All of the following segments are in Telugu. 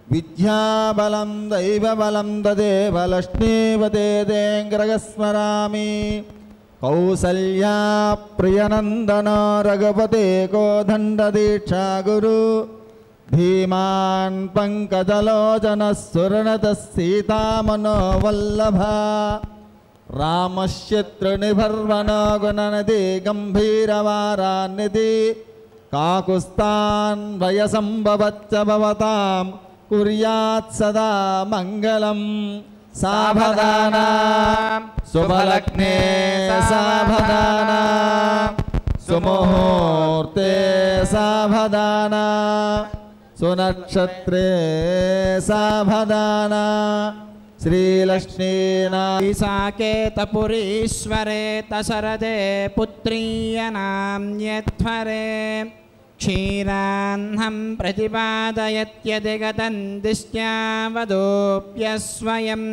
విద్యాబలం దైవబలం తదేవ లక్ష్మీపతేంగ్రగస్మరామి కౌసల్యా ప్రియనందన రఘుపతే కోదండదీక్షా గురు ధీమాన్ పంకజలోచన సురనత సీతామనోవల్లభ రామశత్రునిభర్వణ గుణనది గంభీరవారాన్నిధి కాకుస్తాన్ వయసంభవచ్చ భవతాం కుర్యాత్ సదా మంగళం సావధాన శుభలగ్నే సావధాన సుముహూర్తే సావధాన సునక్షత్రే సావధాన శ్రీలక్ష్మీనాకేతపురీశ్వరే తశరదే పుత్రీయనామ్యధ్వరే క్షీరాహ్నం ప్రతిపాదయత్యధిగతం దిష్ట్యావదోప్యస్వయం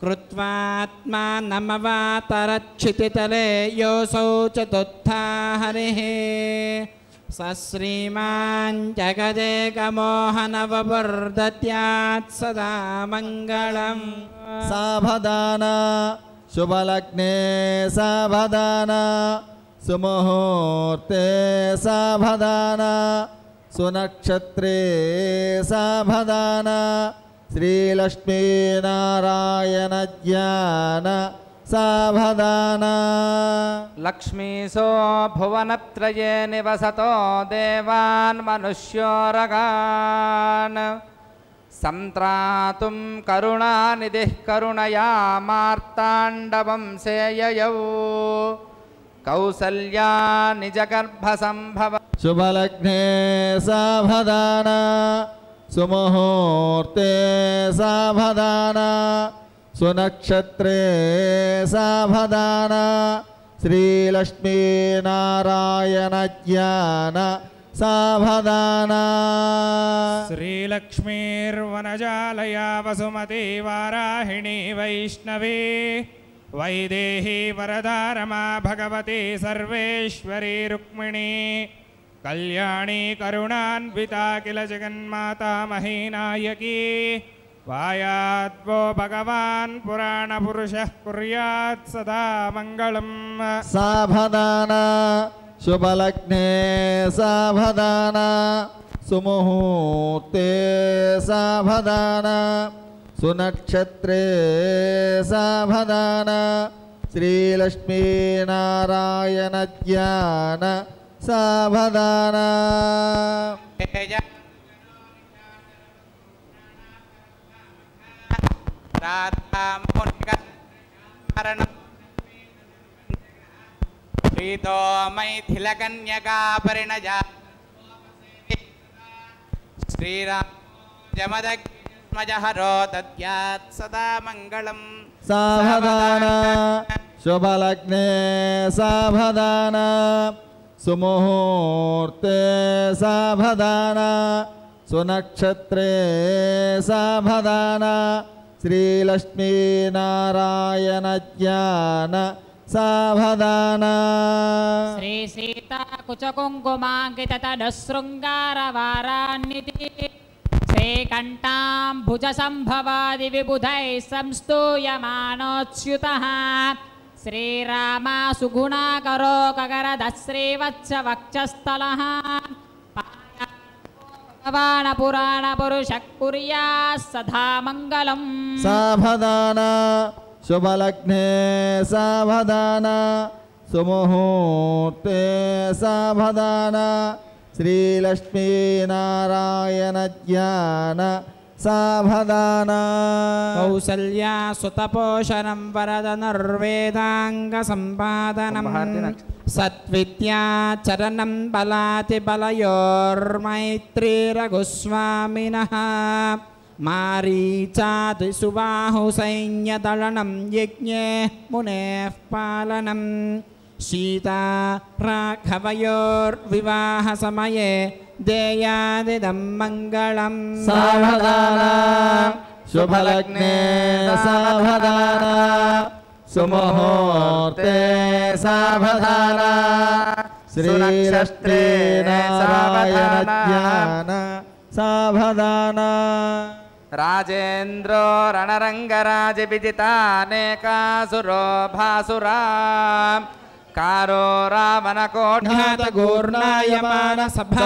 కృత్వాత్మానమవాతరక్షితితలే యోసౌ చతుర్థా హరిః సశ్రీమాన్ జగదేకమోహనవవర్ధత్యాత్ సదా మంగళం సావధాన శుభలగ్నే సావధాన సుముహూర్తే సావధాన సునక్షత్రే సావధాన శ్రీలక్ష్మీనారాయణ జ్ఞాన సావధాన లక్ష్మీశో భువనత్రయే నివసతో దేవాన్ మనుష్యోరగాన్ సంత్రాతుం కరుణానిధిః కరుణయా మార్తాండవంశేయయౌ కౌసల్యా నిజగర్భసంభవ శుభలగ్నే సావధాన సుముహూర్తే సావధాన సునక్షత్రే సావధాన శ్రీలక్ష్మీనారాయణ జ్ఞాన సావధాన శ్రీలక్ష్మీర్వనజాలయా వసుమతి వారాహిణి వైష్ణవీ వైదేహీ వరదారమా భగవతి సర్వేశ్వరీ రుక్మిణీ కళ్యాణీ కరుణాన్వితా కిల జగన్మాతా మహీనాయకీ వాయాద్వో భగవాన్ పురాణ పురుషః కుర్యాత్ సదా మంగళం సావధాన శుభలగ్నే సావధాన సుముహూర్తే సావధాన సునక్షత్రే సావధాన శ్రీలక్ష్మీనారాయణ జ్ఞాన సావధాన ప్రీతో మైథిలకన్యకా పరిణజా శ్రీరామజమదగ్మజహరో దద్యాత్ సదా మంగళం సావధాన శుభలగ్నే సావధాన సుముహూర్తే సావధాన సునక్షత్రే సావధాన శ్రీలక్ష్మీనారాయణ జ్ఞాన సావధాన శ్రీ సీతా కుచకుంకుమాంకిత తడశృంగారవారాన్నిధి శ్రీకంఠాం భుజ సంభవాది విబుధై సంస్తూయమానోచ్యుతః శ్రీరామ సుగుణాకరో కగరద శ్రీవత్స వక్షస్థలః భగవాన పురాణ పురుష కుర్యాత్ సదా మంగళం సావధాన శుభలగ్నే సావధాన సుముహూర్తే సావధాన శ్రీలక్ష్మీనారాయణ జ్ఞాన సావధాన కౌసల్యా సుతపోషణం వరదనుర్వేదాంగ సంపాదనం సత్విద్యాచరణం బలాతి బలయోర్మైత్రీరఘుస్వామినః మారీచాది సుబాహు సైన్యదళనం యజ్ఞే మునేః పాలనం సీతా రాఘవయోర్వివాహ సమయే దేయాదిదం మంగళం సావధాన శుభలగ్నే సావధాన సుముహూర్తే సావధాన శ్రీలక్ష్మీనారాయణ జ్ఞాన सावधान राजेन्द्रो रणरङ्गराजविजितानेकासुरो भासुरा कारो रावणकोढ्यातगूर्णायमान सभा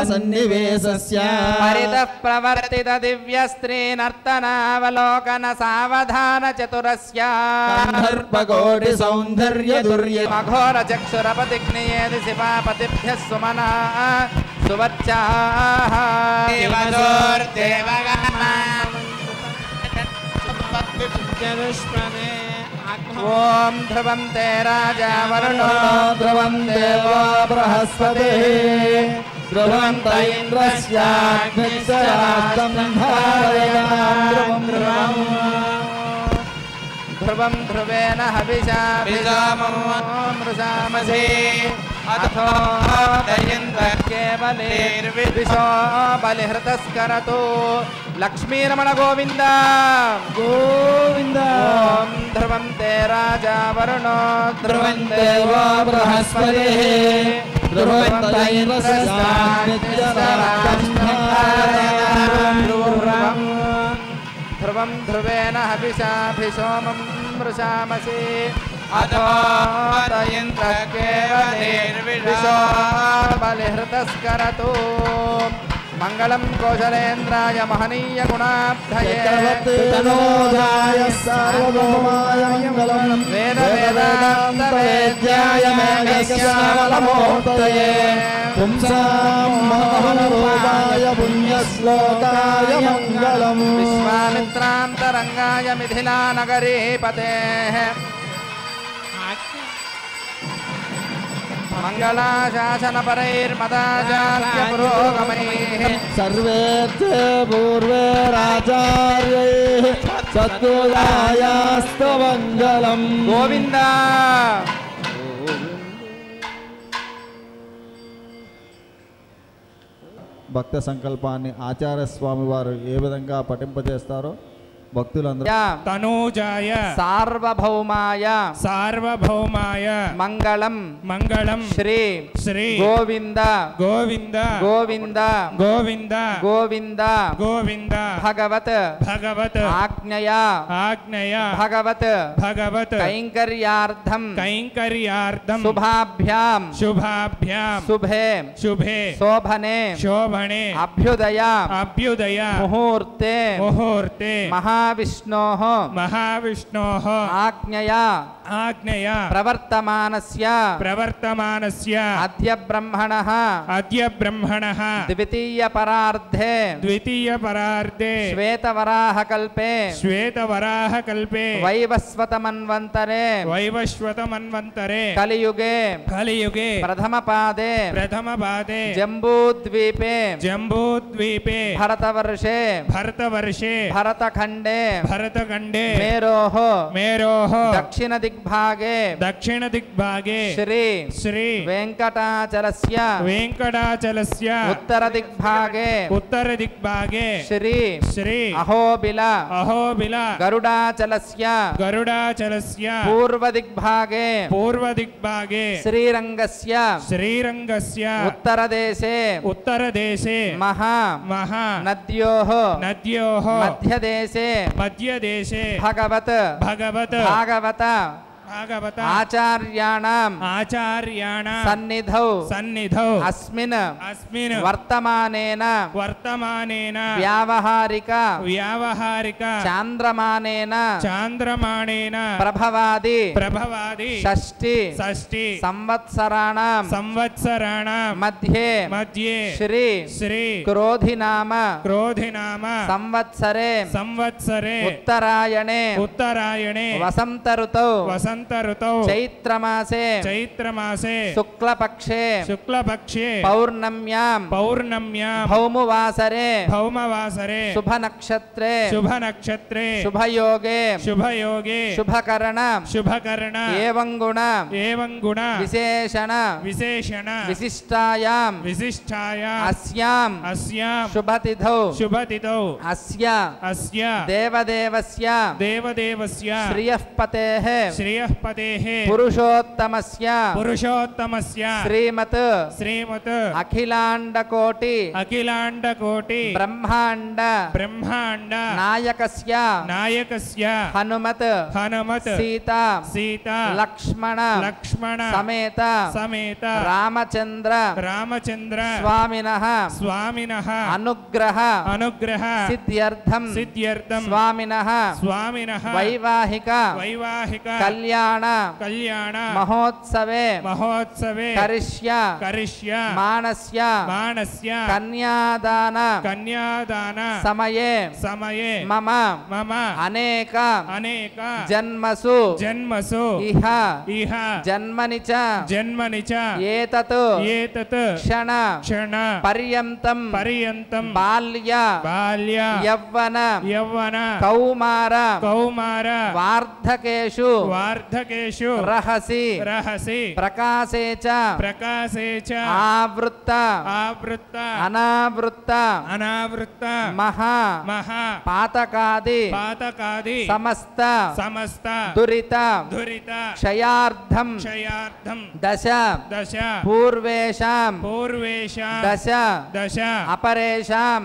सन्निवेशस्य परितः प्रवर्तित दिव्यस्त्रीनर्तनावलोकन सावधान चतुरस्य गन्धर्वकोटि सौन्दर्य दुर्य मघोर चक्षुरपतिग्नियेति शिवापतिभ्यः सुमना सुवर्चाः ॐ ध्रुवं ते राजा वरुणो ध्रुवं देवो बृहस्पतिः ध्रुवं त इन्द्रस्याग्निश्चराष्टं धारयतां ध्रुवं ध्रुवं ध्रुवेन हविषा मृषामसि अथो दयन्द्रः केवलेर्विदिशो बलिहृतस्करतो लक्ष्मीरमण गोविन्द गोविन्द ॐ ध्रुवं ते राजा वरुणो ध्रुवं देवो बृहस्पतिः ध्रुवं त इन्द्रस्याग्निश्चराष्टं धारयतां ध्रुवं ध्रुवं ध्रुवेन हविषाभिसोमं मृषामसि अथो दयन्द्रः केवलेर्विदिशो बलिहृतस्करतो मंगलम कौशलेन्द्राय महनीय गुणाब्धये तनोजाय सार्वभौमाय मंगलम वेद वेदांत वेद्याय मेघश्यामलमूर्तये पुंसां मोहनरूपाय पुण्यश्लोकाय मंगलम विश्वामित्रान्तरंगाय मिथिलानगरीपतेः मंगलाशासनपरैर्मदाचार्य पुरोगमैः सर्वे ते पूर्वे राचार्यैः सद्गुणायास्तु मंगलम गोविंद భక్త సంకల్పాన్ని ఆచార్య స్వామి వారు ఏ విధంగా పఠింపజేస్తారో భక్తులందరూ తనూజాయ సార్వభౌమాయ సార్వభౌమాయ మంగళం మంగళం శ్రీ శ్రీ గోవింద గోవింద గోవింద గోవింద గోవింద గోవింద భగవత్ భగవత్ ఆజ్ఞయా ఆజ్ఞయ భగవత్ భగవత్ కైంకర్యార్థం కైంకర్యార్థం శుభాభ్యాం శుభాభ్యాం శుభే శుభే శోభనే శోభనే అభ్యుదయ అభ్యుదయ ముహూర్తే ముహూర్తే महाविष्णोः महाविष्णोः आज्ञया आज्ञया प्रवर्तमानस्य अद्य ब्रह्मणः द्वितीयपरार्धे श्वेतवराहकल्पे वैवस्वतमन्वन्तरे कलियुगे प्रथमपादे जम्बूद्वीपे भरतवर्षे भरतखण्डे मेरोः दक्षिण दिग्भागे श्री वेंकटाचलस्य उत्तर दिग्भागे श्री अहोबिल गरुडाचलस्य पूर्व दिग्भागे श्रीरंगस्य उत्तरदेशे महा नद्योः मध्यदेशे भगवत आचार्याणां सन्निधौ अस्मिन् वर्तमानेन व्यावहारिक चान्द्रमानेन प्रभवादि षष्टि संवत्सराणां मध्ये श्री क्रोधिनाम संवत्सरे उत्तरायणे वसंत ऋतौ चैत्रमासे शुक्लपक्षे पौर्णम्यां भौमवासरे शुभनक्षत्रे शुभयोगे शुभकरण एवं गुण विशेषण विशिष्टायां अस्यां शुभतिथौ अस्य देवदेवस्य श्रियःपतेः श्रियः पतेः पुरुषोत्तमस्य श्रीमत् अखिलाण्डकोटि ब्रह्माण्ड नायकस्य हनुमत् सीता लक्ष्मण समेत रामचंद्र स्वामिनः अनुग्रह सिद्ध्यर्थं स्वामिनः वैवाहिक कल्याण महोत्सवे करिष्य मानस्य कन्यादान समये मम अनेक जन्मसु इह जन्मनि च एतत् क्षण पर्यन्तं बाल्य यौवन कौमार वार्धकेषु रहसि प्रकाशे च आवृत्त अनावृत्त महा पातकादि समस्त दुरित क्षयार्धं दश पूर्वेषां दश अपरेषां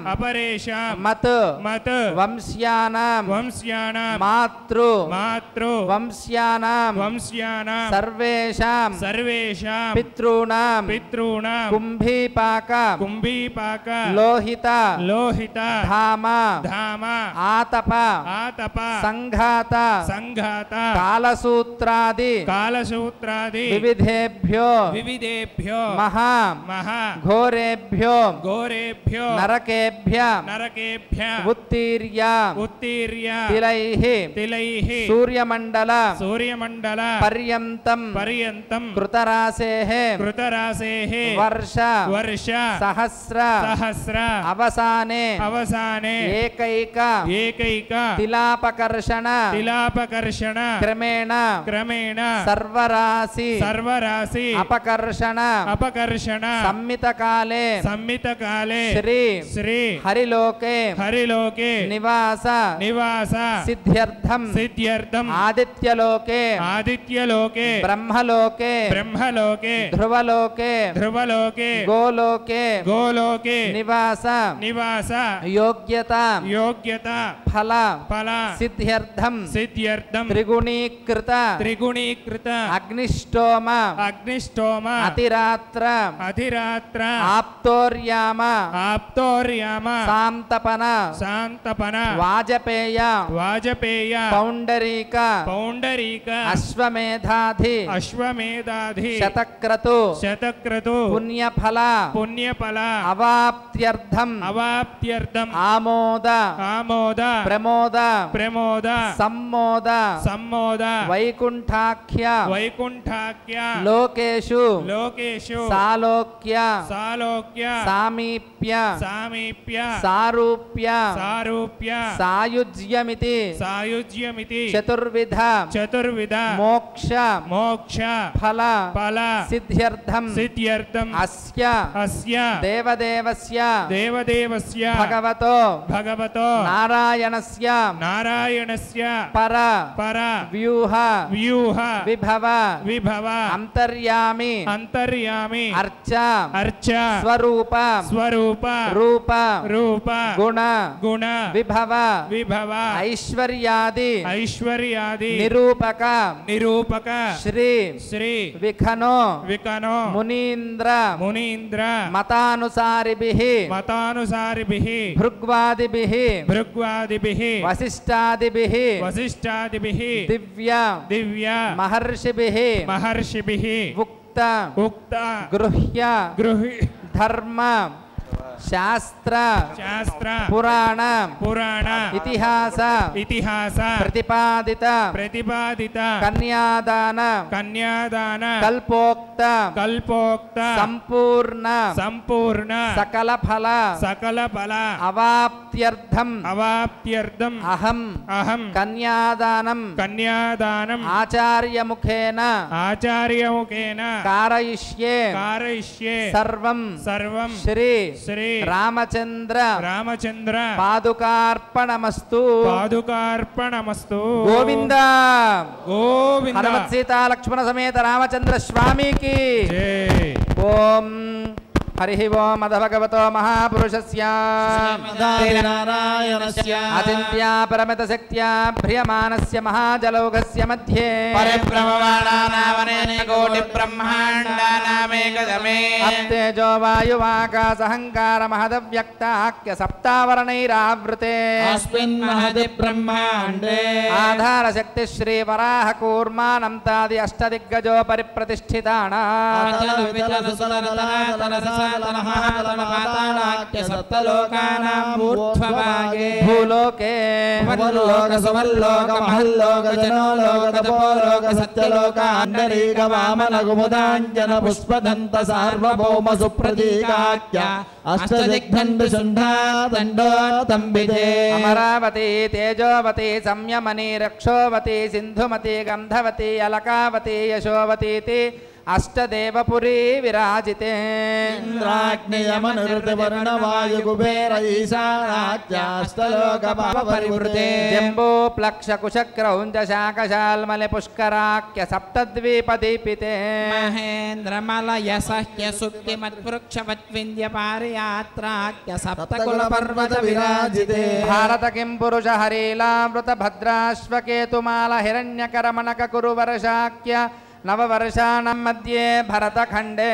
मत वंश्यानां मातृ वंश्यानां सर्वेषां पितॄणां कुम्भीपाक लोहित धाम आतप संघात कालसूत्रादि विविधेभ्यो महा घोरेभ्यो नरकेभ्य उत्तीर्य तिलैः सूर्यमंडल पर्यन्तं कृतरासेः वर्ष सहस्र अवसाने एकैक तिलापकर्षण क्रमेण सर्वराशि अपकर्षण संमितकाले श्री हरिलोके निवास सिद्ध्यर्थं आदित्यलोके ब्रह्मलोके ध्रुवलोके गोलोके निवास योग्यता फल सिद्ध्यर्थं त्रिगुणीकृत अग्निष्टोम अतिरात्र आप्तोर्याम सांतपन वाजपेय पौंडरीक अश्वमेधाधि शतक्रतु पुण्यफल अवाप्त्यर्थं आमोद प्रमोद सम्मोद वैकुंठाख्य लोकेषु सालोक्य सामीप्य सारूप्य सायुज्यमिति चतुर्विध मोक्ष फल सिद्ध्यर्थं अस्य देवदेवस्य भगवतो नारायणस्य पर व्यूह विभव अंतर्यामी अर्चा स्वरूप रूप गुण विभव ऐश्वर्यादि निरूपक श्री विखनो मुनीन्द्र मतानुसारिभिः भृग्वादिभिः वसिष्ठादिभिः दिव्य महर्षिभिः उक्त गृह्य धर्म शास्त्र पुराण इतिहास प्रतिपादित कन्यादान कल्पोक्त संपूर्ण सकल फल अवाप्त्यर्थम अहम कन्यादानम आचार्यमुखेन कारयिष्ये सर्वं श्री రామచంద్ర రామచంద్ర పాదుకార్పణమస్తు పాదుకార్పణమస్తు గోవింద గోవింద హనుమత్ సీతా లక్ష్మణ సమేత రామచంద్ర స్వామికి జై ఓం హరి ఓం అధ భగవతో మహాపురుషస్య నారాయణస్య అచింత్య పరమిత శక్త్యా భ్రియమానస్య మహాజలౌఘస్య మధ్యే పరిభ్రమమాణానామనేన కోటి బ్రహ్మాండానామేకదమే అత్తేజో వాయువాకాశహంకార మహదవ్యక్తాఖ్య సప్తావరణైరావృతే అస్మిన్ మహది బ్రహ్మాండే ఆధార శక్తి శ్రీ వరాహ కూర్మానంతాది అష్టదిగ్గజో పరిప్రతిష్ఠితానా భూలోకే లోక సువర్లోక మహల్లోక జనోలోక తపోలోక సత్యలోక అండరీక వామన కుముదాంజన పుష్పదంత సార్వభౌమ సుప్రతీకాఖ్య అష్టదిగ్దండ శుంఠాదండో తంబితే అమరావతి తేజోవతి సంయమని రక్షోవతి సింధుమతి గంధవతి అలకావతి యశోవతీతి అష్టదేవపురీ విరాజితే ఇంద్రాగ్నియమనురుతివర్ణవాయు కుబేర ఈశానాఖ్యాష్టలోక పరివృతే జంబూ ప్లక్ష కుశక్రౌంజ శాకశాల్మలి పుష్కరాఖ్య సప్తద్వీపదీపితే మహేంద్రమలయ సహ్య సుక్తి మద్వృక్షవద్వింధ్య పారియాత్రాఖ్య సప్తకుల పర్వత విరాజితే భారత కిం పురుష హరీలామృత భద్రాశ్వకేతుమాల హిరణ్యకరమణక కురు వర్షాఖ్య నవవర్షాణం మధ్యే భరతఖండే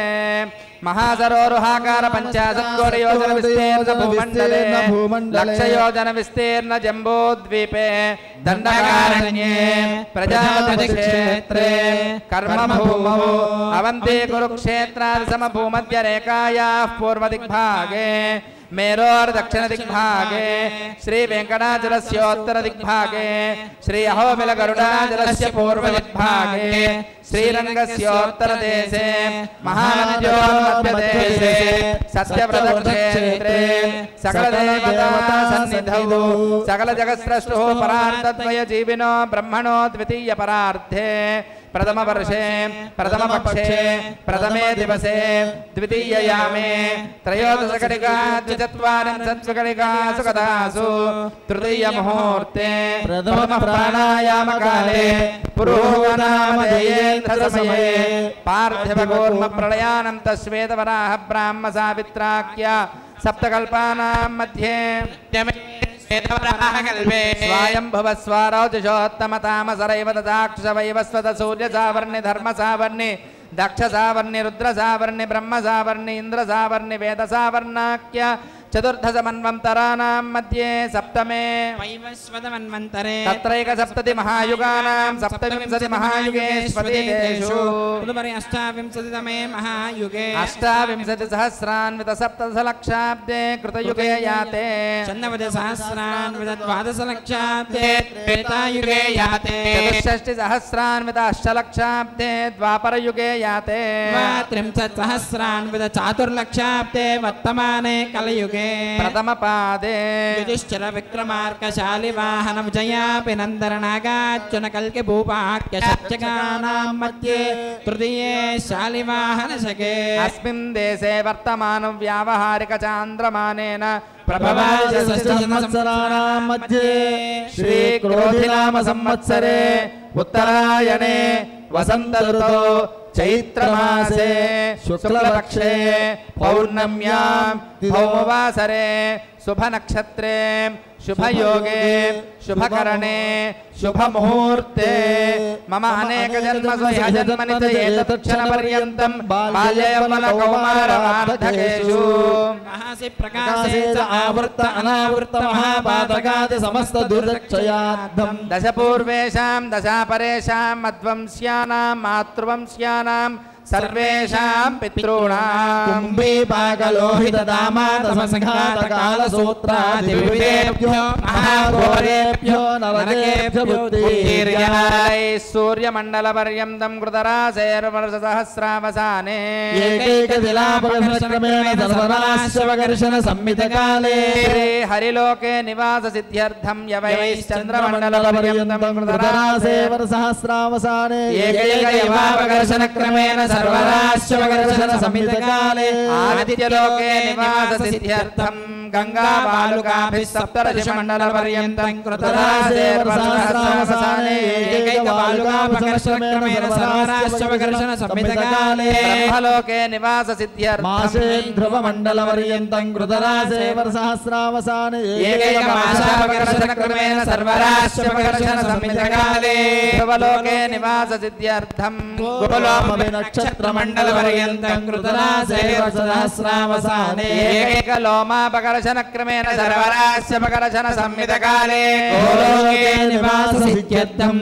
మహాసరోరుహాకార పంచాశత్కోటియోజన విస్తీర్ణ భూమండలే లక్షయోజన విస్తీర్ణ జంబూద్వీపే దండకారణ్యే ప్రజాపతి క్షేత్రే కర్మభూమౌ అవంతి కురుక్షేత్రాది సమభూమధ్య రేఖాయాః పూర్వదిగ్భాగే మేరోర్దక్షిణదిగ్భాగే శ్రీ వెంకటాచలస్యోత్తరదిగ్భాగే శ్రీ అహోబిల గరుడాచలస్య పూర్వదిగ్భాగే శ్రీరంగస్యోత్తరదేశే మహానద్యోర్మధ్యదేశే సత్యవ్రతక్షేత్రే సకలదేవతా సన్నిధౌ సకల జగత్స్రష్టో పరార్థద్వయ జీవినో బ్రహ్మణో ద్వితీయ పరార్థే ప్రథమ వర్షే ప్రథమ పక్షే ప్రథమే దివసే ద్వితీయయామే త్రయోదశకటికా ద్విచత్వారింశత్కటికా సుకదాసు తృతీయ ముహూర్తే ప్రథమ ప్రాణాయామ కాలే పురోగనామధేయేంద్ర సమయే పార్థివ కూర్మ ప్రళయానం తస్వేదవరాహ బ్రాహ్మ సావిత్రాఖ్య సప్తకల్పానాం మధ్యే స్వయంభువ స్వరోజుషోత్తమ తామసరైవ దాక్షవైవస్వత సూర్య సావర్ణి ధర్మ సావర్ణి దక్ష సావర్ణి రుద్ర సావర్ణి బ్రహ్మ సావర్ణి ఇంద్ర సావర్ణి వేద సావర్ణాఖ్య చతుర్దశమన్వంతరాణాం మధ్యే సప్తమే వైవస్వతమన్వంతరే తత్రైక సప్తతి మహాయుగానాం సప్తవింశతి మహాయుగేష్వతీషు తదుపరి అష్టావింశతితమే మహాయుగే అష్టావింశతి సహస్రాన్విత సప్తదశలక్షాబ్దే కృతయుగే యాతే చందవద సహస్రాన్విత ద్వాదశలక్షాబ్దే త్రేతాయుగే యాతే చతుషష్టి సహస్రాన్విత అష్టలక్షాబ్దే ద్వాపరయుగే యాతే త్రింశత్ సహస్రాన్విత చాతుర్లక్షాబ్దే వర్తమానే కలియుగే ప్రథమ పాదే యుధిష్ఠిర విక్రమార్కశాలి వాహన విజయాపి నందర నాగార్జున కల్కి భూపాఖ్య సత్యగానాం మధ్యే తృతీయే శాలివాహన శకే అస్మిన్ దేశే వర్తమానం వ్యావహారిక చాంద్రమానేన ప్రభవాయ సంవత్సరాణాం మధ్యే శ్రీ క్రోధినామ సంవత్సరే ఉత్తరాయణే వసంత ఋతౌ చైత్రమాసే శుక్లపక్షే పౌర్ణమ్యాం భౌమవాసరే శుభనక్షత్రే శుభయోగే శుభకరణే శుభముహూర్తే మమ అనేక జన్మసు జన్మనిత ఏతత్క్షణ పర్యంతం బాల్యయౌవన కౌమార వార్ధకేషు మహాసి ప్రకాశే చ ఆవృత్త అనావృత్త మహాపాతకాది సమస్త దుర్దక్షయార్థం దశ పూర్వేషాం దశాపరేషాం మధ్వంస్యానాం మాతృవంస్యానాం సర్వేషాం పితॄణాం కుంభీపాకలోహిత దామాతమసంఘాతకాల సూత్రాదివివేభ్యో మహాఘోరేభ్యో నరకేభ్యో బుద్ధిర్యాలై సూర్యమండల పర్యంతం కృతరాశేర్వర్ష సహస్రావసానే ఏకైక దిలాపకర్షణక్రమేణ సర్వనాశవకర్షణ సంమితకాలే శ్రీ హరిలోకే నివాస సిద్ధ్యర్థం యవైశ్చంద్రమండల పర్యంతం కృతరాశే సహస్రావసానే ఏకైక యవాపకర్షణక్రమేణ सर्वराश्वगर्शन संहितकाले आदित्यलोके निवाससिद्ध्यर्थं गङ्गाबालुकाभिः सप्तर्षिमण्डलपर्यन्तं कृतरासेर्वसहस्रावसाने एकैकबालुकापकर्षणक्रमेण सर्वराश्वगर्शन संहितकाले ब्रह्मलोके निवाससिद्ध्यर्थं मासे ध्रुवमण्डलपर्यन्तं कृतरासेर्वसहस्रावसाने एकैकमासापकर्षणक्रमेण सर्वराश्वगर्शन संहितकाले ध्रुवलोके निवाससिद्ध्यर्थं नक्षत्रमण्डलपर्यन्तं कृतरासेर्वसहस्रावसाने एकैकलोमापकर्षणक्रमेण सर्वराश्वगर्शन संहितकाले गोलोके निवाससिद्ध्यर्थं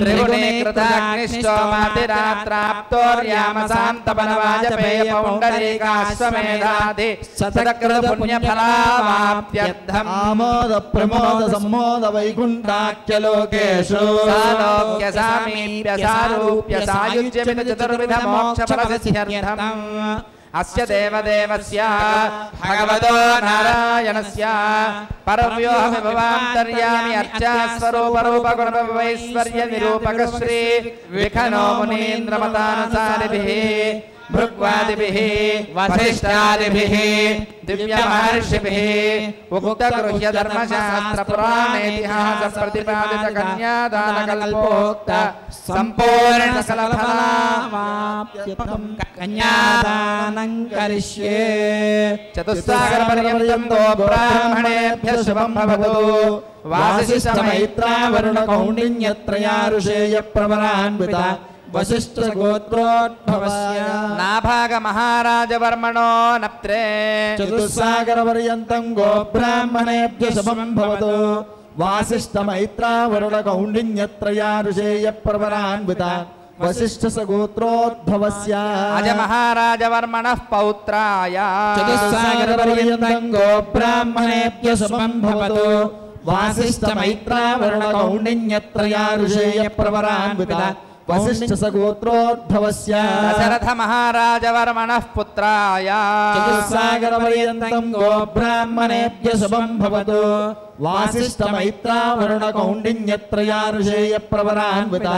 त्रिगुणीकृताग्निष्टोमातिरात्राप्तोर्यामसान्तपनवाजपेयपौण्डरीकाश्वमेधादि शतकृतपुण्यफलावाप्त्यर्थम् आमोद प्रमोद सम्मोद वैकुण्ठाख्यलोकेषु सालोक्यसामीप्यसारूप्य सायुज्यमित चतुर्विधमोक्षफलसिद्ध्यर्थम् अस्य देवदेवस्य भगवतो नारायणस्य परव्योहविभवान्तर्यामि अर्चास्वरूपरूपगुणवैश्वर्यनिरूपकश्री विखनो मुनीन्द्रमतानुसारिभिः भृग्वादिभिः वसिष्ठादिभिः दिव्यमहर्षिभिः उक्तगृह्य धर्मशास्त्रपुराणेतिहास प्रतिपादित कन्यादानकल्पोक्त सम्पूर्ण सकलफलावाप्त्यर्थं कन्यादानं करिष्ये चतुस्सागरपर्यन्तं तो ब्राह्मणेभ्यः शुभं भवतु वासिष्ठमैत्रावरुणकौण्डिन्यत्रया ऋषेय प्रवरान्विता वसिष्ठगोत्रोद्भवस्य नाभागमहाराजवर्मणो नप्त्रे चतुस्सागरपर्यन्तं गोब्राह्मणेभ्यः शुभं भवतु वासिष्ठमैत्रावरुणकौण्डिन्यत्रया ऋषेय प्रवरान्विता वसिष्ठसगोत्रोद्भवस्य अजमहाराजवर्मणः पौत्राय चतुस्सागरपर्यन्तं गोब्राह्मणेभ्यः शुभं भवतु वासिष्ठमैत्रावरुणकौण्डिन्यत्रया ऋषेय प्रवरान्विता वसिष्ठसगोत्रोद्भवस्य दशरथमहाराजवर्मणः पुत्राय चतुस्सागरपर्यन्तं गोब्राह्मणेभ्यः शुभं भवतु वासिष्ठमैत्रावरुणकौण्डिन्यत्रया ऋषेय प्रवरान्विता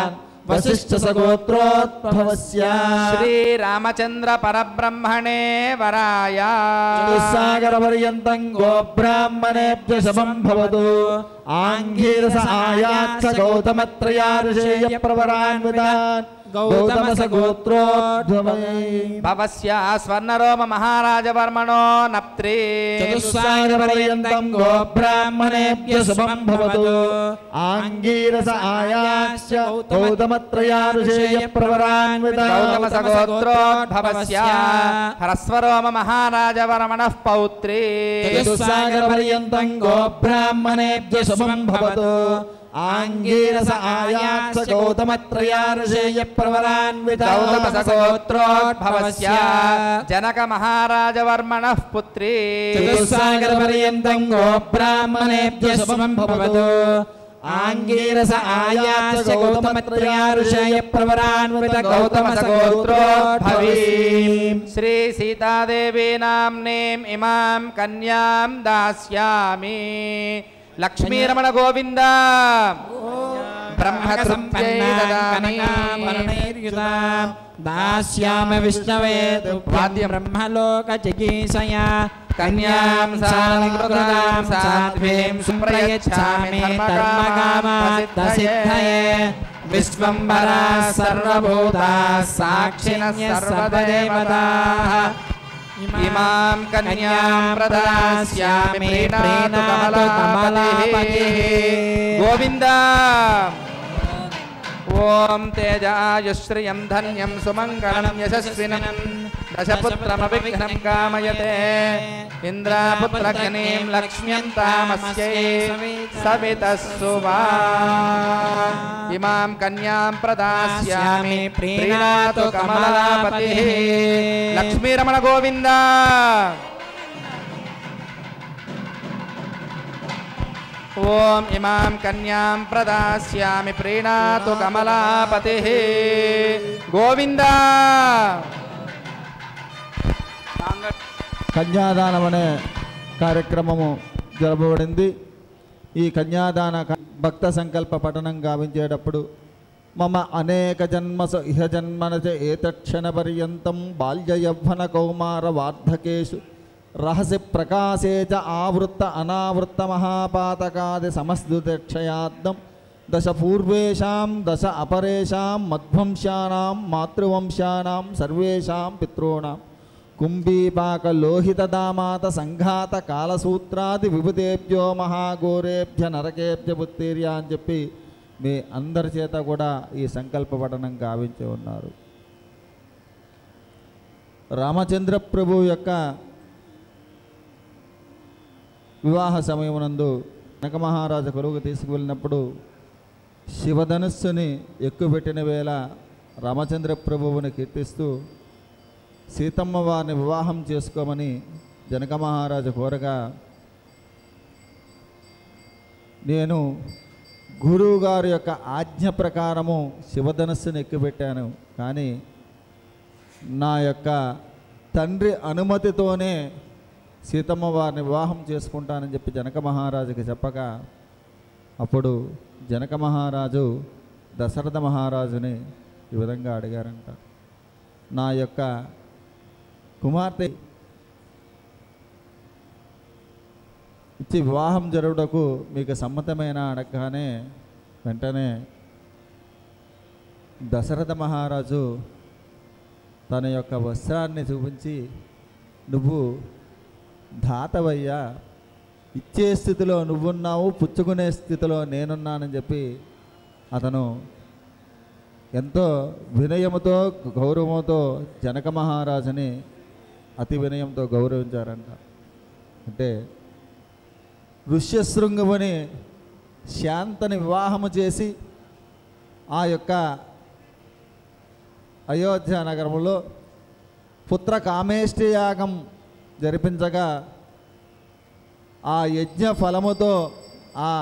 वसिष्ठसगोत्रोद्भवस्य श्रीरामचन्द्र परब्रह्मणे वराय चतुस्सागरपर्यन्तं गोब्राह्मणेभ्यः शुभं भवतु आङ्गीरस आयाच्च गौतमत्रया ऋषेय प्रवरान्विता गौतमसगोत्रोद्भवै भवस्य स्वर्णरोम महाराजवर्मणो नप्त्रे चतुस्सागरपर्यन्तं गोब्राह्मणेभ्यः शुभं भवतु आङ्गीरस आयाच्च गौतमत्रया ऋषेय प्रवरान्विता गौतमसगोत्रोद्भवस्य ह्रस्वरोम महाराजवर्मणः पौत्रे चतुस्सागरपर्यन्तं गोब्राह्मणेभ्यः शुभं भवतु आङ्गीरस आयाच्च गौतमत्रया ऋषेय प्रवरान्विता गौतमसगोत्रोद्भवस्य जनकमहाराजवर्मणः पुत्री चतुस्सागरपर्यन्तं गोब्राह्मणेभ्यः शुभं भवतु आङ्गीरस आयाच्च गौतमत्रया ऋषेय प्रवरान्विता गौतमसगोत्रोद्भवी श्री सीतादेवी नाम्नीम् इमां कन्यां दास्यामि लक्ष्मीरमण गोविन्द ब्रह्मतृप्त्यै ददामि दास्यामि विष्णवे तुभ्यं ब्रह्मलोकचिकीर्षया कन्यां सालङ्कृतां साध्वीं सुप्रयच्छामि धर्मकामार्थसिद्धये विश्वम्भरा सर्वभूताः साक्षिणः सर्वदेवताः इमां कन्यां प्रदास्यामि प्रीणातु कमलापतिः गोविन्द ॐ तेजायुश्रियं धन्यं सुमङ्गलं यशस्विनं दशपुत्रमविघ्नं कामयते इन्द्रापुत्रग्नीं लक्ष्म्यन्तामस्यै सवितः सुवा इमां कन्यां प्रदास्यामि प्रीणातु कमलापतिः लक्ष्मीरमण गोविन्द ओम इमां कन्यां प्रदास्यामि प्रीणातु कमलापतिः गोविंद కన్యాదానం అనే కార్యక్రమము జరపబడింది. ఈ కన్యాదాన భక్త సంకల్ప పఠనం గావించేటప్పుడు మమ అనేక జన్మసు ఇహ జన్మన చ ఏతక్షణపర్యంతం బాల్యయవ్వన కౌమార వార్ధకేషు రహసి ప్రకాశే చ ఆవృత్త అనావృత్త మహాపాతకాది సమస్దుతక్షయార్థం దశ పూర్వేషాం దశ అపరేషాం మధ్వంశానాం మాతృవంశానాం సర్వేషాం పితॄణాం కుంభీపాకలోహితదామాత సంఘాత కాలసూత్రాది విభుతేభ్యో మహాఘోరేభ్య నరకేభ్య బుద్ధిర్య అని చెప్పి మీ అందరి చేత కూడా ఈ సంకల్ప పఠనం గావించి ఉన్నారు. రామచంద్ర ప్రభు యొక్క వివాహ సమయమునందు జనక మహారాజు కొలువుకు తీసుకువెళ్ళినప్పుడు శివధనుస్సుని ఎక్కుపెట్టిన వేళ రామచంద్ర ప్రభువుని కీర్తిస్తూ సీతమ్మ వారిని వివాహం చేసుకోమని జనక మహారాజు కోరగా, నేను గురువు గారి యొక్క ఆజ్ఞ ప్రకారము శివధనుస్సుని ఎక్కుపెట్టాను, కానీ నా యొక్క తండ్రి అనుమతితోనే సీతమ్మ వారిని వివాహం చేసుకుంటానని చెప్పి జనక మహారాజుకి చెప్పగా, అప్పుడు జనక మహారాజు దశరథ మహారాజుని ఈ విధంగా అడిగారంట, నా యొక్క కుమార్తె ఇచ్చి వివాహం జరుగుటకు మీకు సమ్మతమేనా అడగగానే వెంటనే దశరథ మహారాజు తన యొక్క వస్త్రాన్ని చూపించి, నువ్వు దాతవయ్యా, ఇచ్చే స్థితిలో నువ్వున్నావు, పుచ్చుకునే స్థితిలో నేనున్నానని చెప్పి అతను ఎంతో వినయముతో గౌరవంతో జనక మహారాజుని అతి వినయంతో గౌరవించారంట. అంటే ఋష్యశృంగుని శాంతని వివాహము చేసి ఆ యొక్క అయోధ్య నగరంలో పుత్ర కామేష్టి యాగం జరిపించగా ఆ యజ్ఞ ఫలముతో ఆ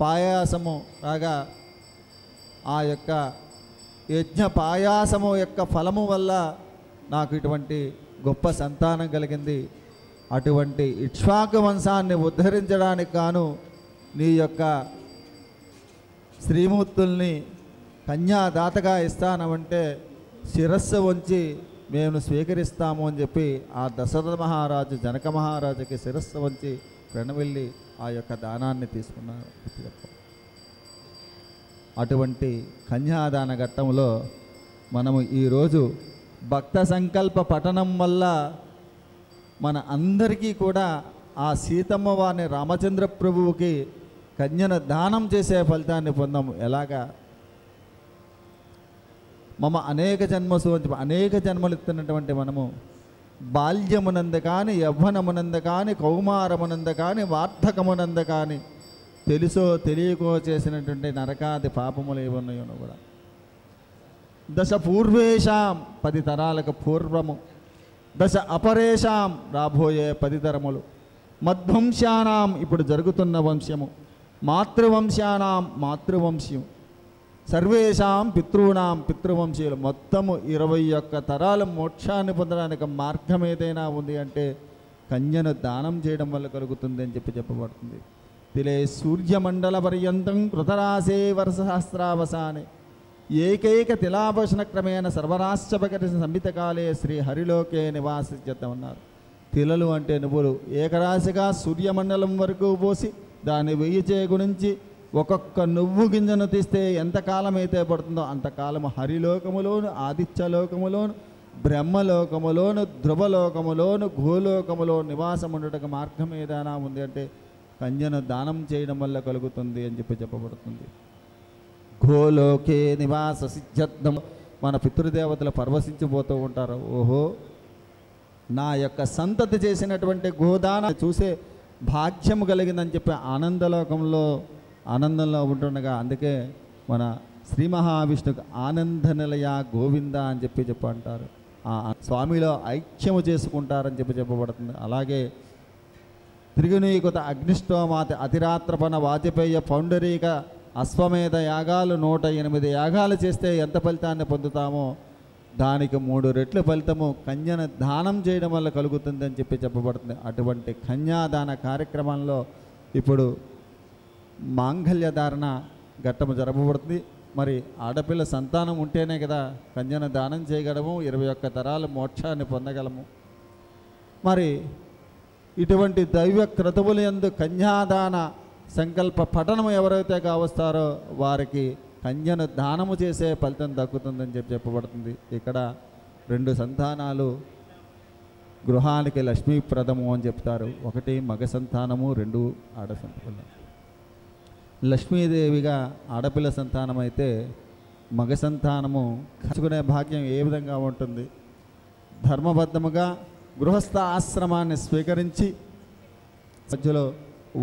పాయాసము రాగా ఆ యొక్క యజ్ఞ పాయాసము యొక్క ఫలము వల్ల నాకు ఇటువంటి గొప్ప సంతానం కలిగింది. అటువంటి ఇక్ష్వాకు వంశాన్ని ఉద్ధరించడానికి గాను నీ యొక్క శ్రీమూర్తుల్ని కన్యాదాతగా ఇస్తానమంటే శిరస్సు వంచి మేము స్వీకరిస్తాము అని చెప్పి ఆ దశరథ మహారాజు జనక మహారాజుకి శిరస్సు వంచి ప్రణవెళ్ళి ఆ యొక్క దానాన్ని తీసుకున్నారు. అటువంటి కన్యాదాన ఘట్టంలో మనము ఈరోజు భక్త సంకల్ప పఠనం వల్ల మన అందరికీ కూడా ఆ సీతమ్మ వారిని రామచంద్ర ప్రభువుకి కన్యను దానం చేసే ఫలితాన్ని పొందాము. ఎలాగా? మమ అనేక జన్మసు అనేక జన్మలు ఇస్తున్నటువంటి మనము బాల్యమునంద కానీ, యవ్వనమునంద కానీ, కౌమారమునంద కానీ, వార్ధకమునంద కానీ తెలుసో తెలియకో చేసినటువంటి నరకాది పాపములు ఏమున్నాయో కూడా దశ పూర్వేషాం 10 తరాలకు పూర్వము, దశ అపరేషాం రాబోయే 10 తరములు, మధ్వంశానాం ఇప్పుడు జరుగుతున్న వంశము, మాతృవంశానాం మాతృవంశ్యం, సర్వేషాం పితృణాం పితృవంశీయులు, మొత్తము 21 తరాలు మోక్షాన్ని పొందడానికి మార్గం ఏదైనా ఉంది అంటే కన్యను దానం చేయడం వల్ల కలుగుతుంది అని చెప్పబడుతుంది. తిలే సూర్యమండల పర్యంతం కృతరాశే వర్షసహస్రావసానే ఏకైక తిలాభషణ క్రమేణ సర్వరాశ్చపకటి సంహితకాలే శ్రీ హరిలోకే నివాసిద్యమన్నారు. తిలలు అంటే నువ్వులు ఏకరాశిగా సూర్యమండలం వరకు పోసి దాన్ని 1000 గుణించి ఒక్కొక్క నువ్వు గింజను తీస్తే ఎంతకాలం అయితే పడుతుందో అంతకాలము హరిలోకములోను, ఆదిత్యలోకములోను, బ్రహ్మలోకములోను, ధ్రువలోకములోను, గోలోకములో నివాసం ఉండటకు మార్గం ఏదైనా ఉంది అంటే కన్యను దానం చేయడం వల్ల కలుగుతుంది అని చెప్పబడుతుంది. గోలోకే నివాస సిద్ధ్యర్థం మన పితృదేవతలు పరవశించిపోతూ ఉంటారు. ఓహో, నా యొక్క సంతతి చేసినటువంటి గోదాన చూసే భాగ్యము కలిగిందని చెప్పి ఆనందంలో ఉంటుండగా, అందుకే మన శ్రీ మహావిష్ణుకు ఆనంద నిలయ గోవింద అని చెప్పి అంటారు. ఆ స్వామిలో ఐక్యము చేసుకుంటారని చెప్పబడుతుంది. అలాగే త్రిగుణీకృత అగ్నిష్టోమాత అతిరాత్రపన వాజపేయ పౌండరీక అశ్వమేధ యాగాలు 108 యాగాలు చేస్తే ఎంత ఫలితాన్ని పొందుతామో దానికి 3 రెట్లు ఫలితము కన్యను దానం చేయడం వల్ల కలుగుతుందని చెప్పబడుతుంది. అటువంటి కన్యాదాన కార్యక్రమంలో ఇప్పుడు మాంగళ్యధారణ ఘట్టము జరపబడుతుంది. మరి ఆడపిల్ల సంతానం ఉంటేనే కదా కన్యను దానం చేయగలము, 21 తరాలు మోక్షాన్ని పొందగలము. మరి ఇటువంటి దైవ క్రతువుల యందు కన్యాదాన సంకల్ప పఠనం ఎవరైతే కావస్తారో వారికి కన్యను దానము చేసే ఫలితం దక్కుతుందని చెప్పబడుతుంది. ఇక్కడ 2 సంతానాలు గృహానికి లక్ష్మీప్రదము అని చెప్తారు. 1 మగ సంతానము, 2 ఆడ సంతానం. లక్ష్మీదేవిగా ఆడపిల్ల సంతానం అయితే మగ సంతానము కలుసుకునే భాగ్యం ఏ విధంగా ఉంటుంది? ధర్మబద్ధముగా గృహస్థ ఆశ్రమాన్ని స్వీకరించి మధ్యలో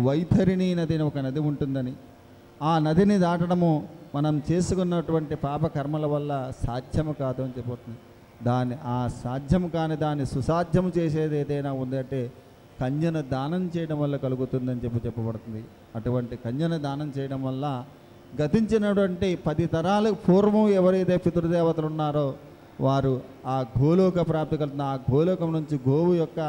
వైతరిణి నది అని ఒక నది ఉంటుందని, ఆ నదిని దాటడము మనం చేసుకున్నటువంటి పాపకర్మల వల్ల సాధ్యము కాదు అని చెప్పబడుతుంది. ఆ సాధ్యము కాని దాన్ని సుసాధ్యము చేసేది ఏదైనా ఉందంటే కన్యను దానం చేయడం వల్ల కలుగుతుందని చెప్పబడుతుంది. అటువంటి కన్యను దానం చేయడం వల్ల గతించినటువంటి 10 తరాలకు పూర్వం ఎవరైతే పితృదేవతలు ఉన్నారో వారు ఆ గోలోక ప్రాప్తి కలుగుతుంది. ఆ గోలోకం నుంచి గోవు యొక్క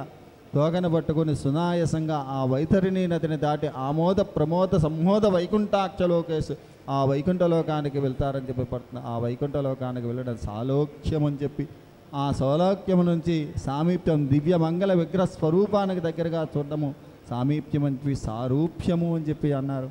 తోకను పట్టుకొని సునాయసంగా ఆ వైతరిణి నదిని దాటి ఆమోద ప్రమోద సంమోద వైకుంఠాక్షలోకేశు ఆ వైకుంఠలోకానికి వెళ్తారని చెప్పి పడుతుంది. ఆ వైకుంఠలోకానికి వెళ్ళడం సాలోక్యం అని చెప్పి ఆ సౌలోక్యం నుంచి సామీప్యం దివ్య మంగళ విగ్రహ స్వరూపానికి దగ్గరగా చూడడము సామీప్యం అని చెప్పి సారూప్యము అని చెప్పి అన్నారు.